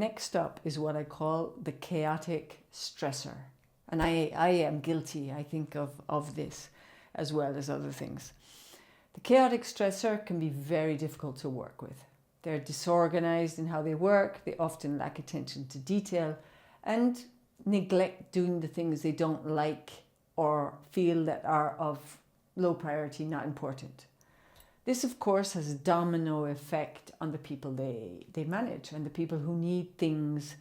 next up is what I call the chaotic stressor. And I am guilty, I think, of this as well as other things. The chaotic stressor can be very difficult to work with. They're disorganized in how they work, they often lack attention to detail and neglect doing the things they don't like or feel that are of low priority, not important. This, of course, has a domino effect on the people they manage and the people who need things,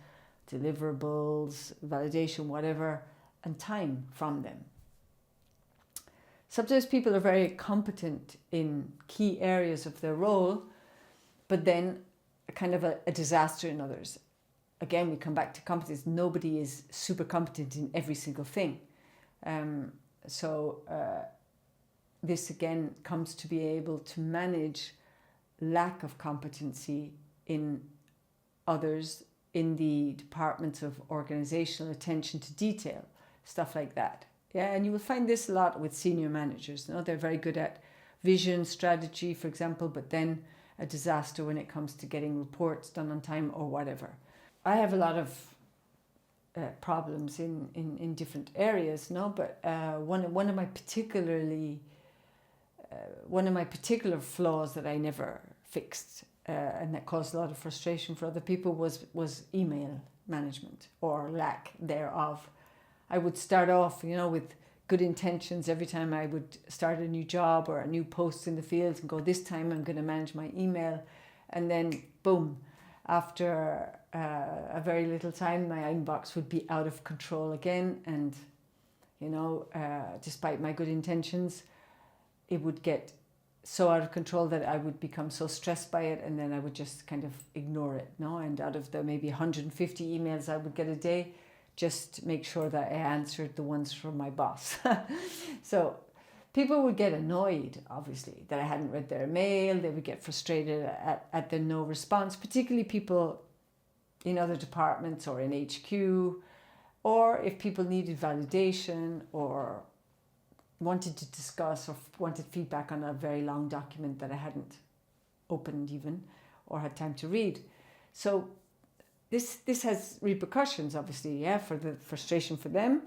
deliverables, validation, whatever, and time from them. Sometimes people are very competent in key areas of their role, but then kind of a disaster in others. Again, we come back to competence. Nobody is super competent in every single thing. This again comes to be able to manage lack of competency in others in the departments of organizational attention to detail, stuff like that. Yeah, and you will find this a lot with senior managers. You know, they're very good at vision, strategy, for example, but then a disaster when it comes to getting reports done on time or whatever. I have a lot of problems in different areas, no, but one of my particular flaws that I never fixed and that caused a lot of frustration for other people was email management or lack thereof. I would start off, with good intentions every time I would start a new job or a new post in the field and go, this time I'm going to manage my email. And then, boom, after a very little time, my inbox would be out of control again. And, despite my good intentions, it would get so out of control that I would become so stressed by it, and then I would just kind of ignore it. No, and out of the maybe 150 emails I would get a day, just make sure that I answered the ones from my boss. So people would get annoyed, obviously, that I hadn't read their mail. They would get frustrated at the no response, particularly people in other departments or in HQ, or if people needed validation or wanted to discuss or wanted feedback on a very long document that I hadn't opened even or had time to read. So this has repercussions, obviously, for the frustration for them.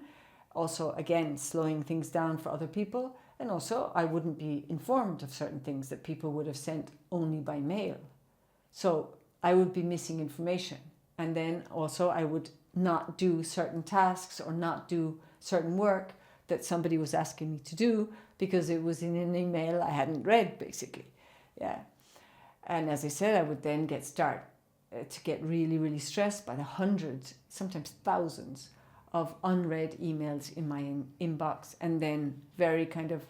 Also, again, slowing things down for other people. And also, I wouldn't be informed of certain things that people would have sent only by mail. So I would be missing information. And then also I would not do certain tasks or not do certain work that somebody was asking me to do because it was in an email I hadn't read, basically. Yeah. And as I said, I would then get really, really stressed by the hundreds, sometimes thousands of unread emails in my inbox, and then very kind of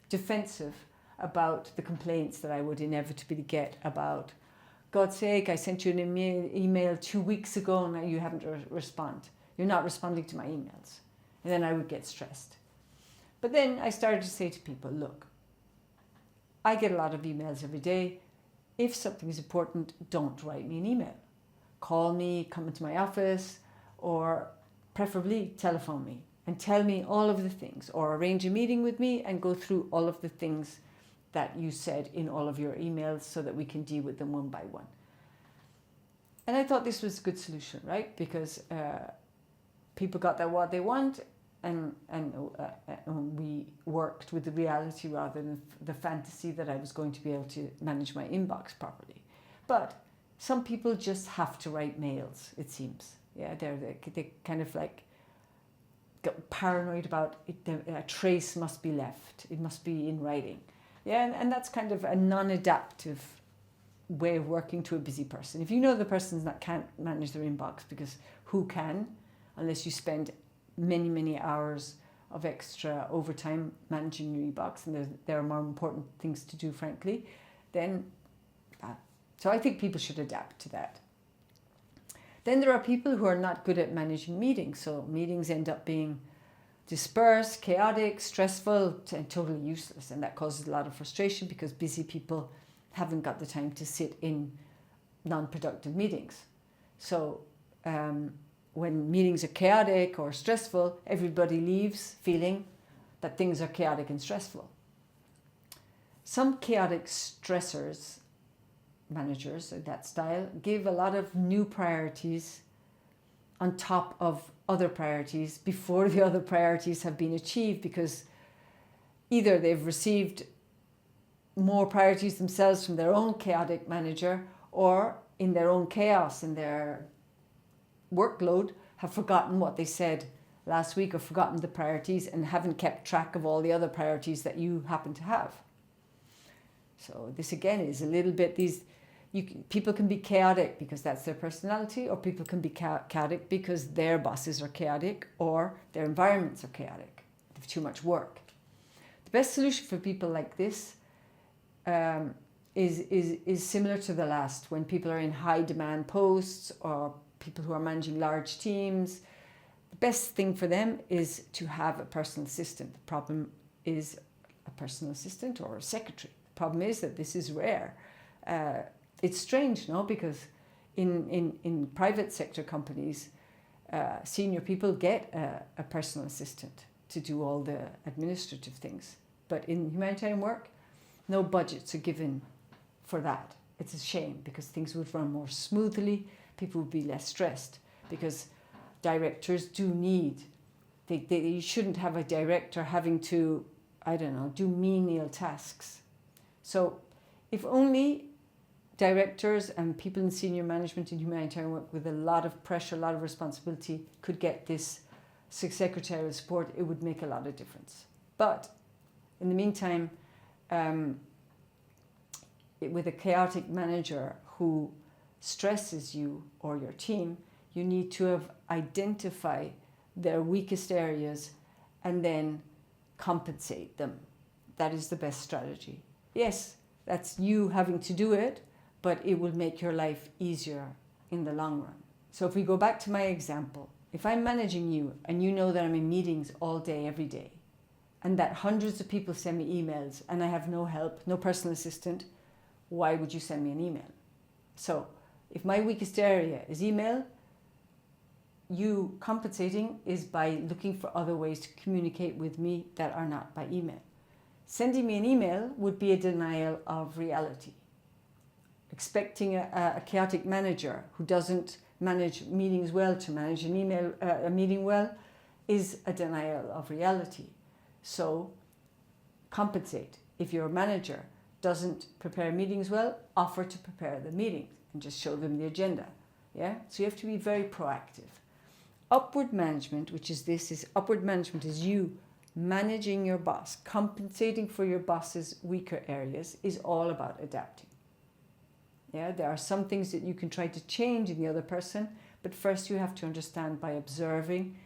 defensive about the complaints that I would inevitably get about, God's sake, I sent you an email 2 weeks ago and you haven't responded. You're not responding to my emails. And then I would get stressed. But then I started to say to people, look, I get a lot of emails every day. If something is important, don't write me an email. Call me, come into my office, or preferably telephone me and tell me all of the things, or arrange a meeting with me and go through all of the things that you said in all of your emails so that we can deal with them one by one. And I thought this was a good solution, right? Because people got what they want, and we worked with the reality rather than the fantasy that I was going to be able to manage my inbox properly. But some people just have to write mails, it seems. Yeah, they kind of like get paranoid about it. A trace must be left. It must be in writing. Yeah, and that's kind of a non-adaptive way of working to a busy person. If you know the person that can't manage their inbox, because who can, unless you spend many, many hours of extra overtime managing your inbox, and there are more important things to do, frankly, then so I think people should adapt to that. Then there are people who are not good at managing meetings, so meetings end up being dispersed, chaotic, stressful, and totally useless, and that causes a lot of frustration because busy people haven't got the time to sit in non-productive meetings. So when meetings are chaotic or stressful, everybody leaves feeling that things are chaotic and stressful. Some chaotic stressors managers of that style give a lot of new priorities on top of other priorities before the other priorities have been achieved, because either they've received more priorities themselves from their own chaotic manager, or in their own chaos, in their workload, have forgotten what they said last week or forgotten the priorities and haven't kept track of all the other priorities that you happen to have. So this again is a little bit people can be chaotic because that's their personality, or people can be chaotic because their bosses are chaotic or their environments are chaotic. They have too much work. The best solution for people like this is similar to the last, when people are in high demand posts or people who are managing large teams. The best thing for them is to have a personal assistant. The problem is a personal assistant or a secretary. The problem is that this is rare. It's strange, no? Because in private sector companies, senior people get a personal assistant to do all the administrative things. But in humanitarian work, no budgets are given for that. It's a shame, because things would run more smoothly, people would be less stressed, because directors do need, you shouldn't have a director having to, do menial tasks. So if only directors and people in senior management in humanitarian work with a lot of pressure, a lot of responsibility could get this secretarial support, it would make a lot of difference. But in the meantime, with a chaotic manager who stresses you or your team, you need to identify their weakest areas and then compensate them. That is the best strategy. Yes, that's you having to do it, but it will make your life easier in the long run. So if we go back to my example, if I'm managing you and you know that I'm in meetings all day, every day, and that hundreds of people send me emails and I have no help, no personal assistant, why would you send me an email? So if my weakest area is email, you compensating is by looking for other ways to communicate with me that are not by email. Sending me an email would be a denial of reality. Expecting a chaotic manager who doesn't manage meetings well to manage a meeting well is a denial of reality. So compensate. If your manager doesn't prepare meetings well, offer to prepare the meetings and just show them the agenda. Yeah. So you have to be very proactive. Upward management, upward management is you managing your boss, compensating for your boss's weaker areas, is all about adapting. Yeah, there are some things that you can try to change in the other person, but first you have to understand by observing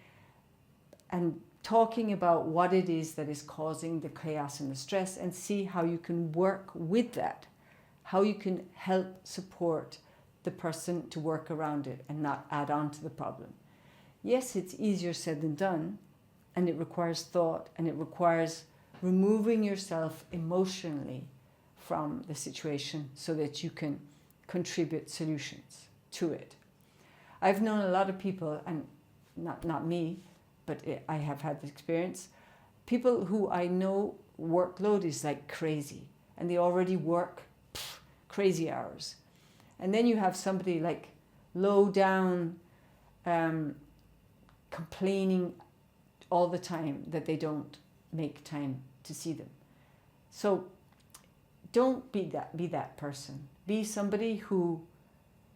and talking about what it is that is causing the chaos and the stress, and see how you can work with that, how you can help support the person to work around it and not add on to the problem. Yes, it's easier said than done, and it requires thought, and it requires removing yourself emotionally from the situation so that you can contribute solutions to it. I've known a lot of people, and not me, but I have had the experience, people who I know workload is like crazy, and they already work crazy hours. And then you have somebody like low down, complaining all the time that they don't make time to see them. So don't be that person. Be somebody who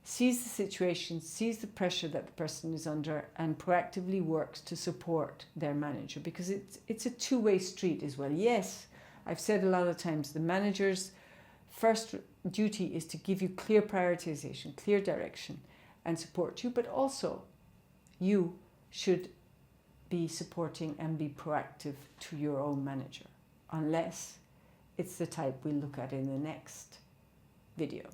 sees the situation, sees the pressure that the person is under, and proactively works to support their manager, because it's a two-way street as well. Yes, I've said a lot of times the manager's first duty is to give you clear prioritization, clear direction, and support you, but also you should be supporting and be proactive to your own manager, unless it's the type we'll look at in the next video.